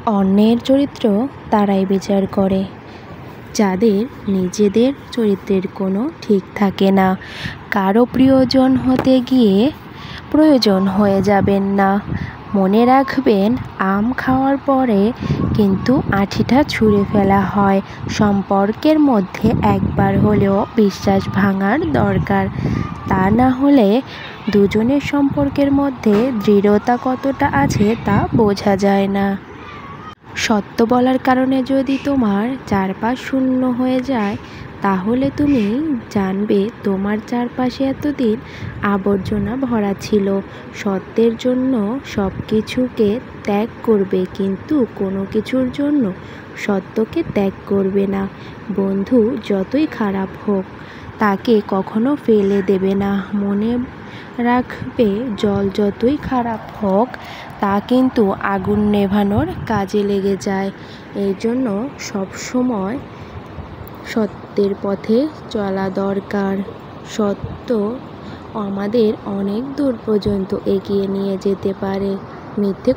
অন্যের চরিত্র তারাই বিচার করে যাদের নিজেদের চরিত্রের কোনো ঠিক থাকে না। কারো প্রিয়জন হতে গিয়ে প্রয়োজন হয়ে যাবেন না। মনে রাখবেন, আম খাওয়ার পরে কিন্তু আঁটিটা ছুঁড়ে ফেলা হয়। সম্পর্কের মধ্যে একবার হলেও বিশ্বাস ভাঙার দরকার। তা না হলে দুজনের সম্পর্কের মধ্যে দৃঢ়তা কতটা আছে তা বোঝা যায় না। সত্য বলার কারণে যদি তোমার চারপাশ শূন্য হয়ে যায়, তাহলে তুমি জানবে তোমার চারপাশে এতদিন আবর্জনা ভরা ছিল। সত্যের জন্য সব কিছুকে ত্যাগ করবে, কিন্তু কোনো কিছুর জন্য সত্যকে ত্যাগ করবে না। বন্ধু যতই খারাপ হোক, তাকে কখনো ফেলে দেবে না। মনে রাখবে, জল যতই খারাপ হোক, তা কিন্তু আগুন নেভানোর কাজে লেগে যায়। এই জন্য সবসময় সত্যের পথে চলা দরকার। সত্য আমাদের অনেক দূর পর্যন্ত এগিয়ে নিয়ে যেতে পারে। মিথ্যে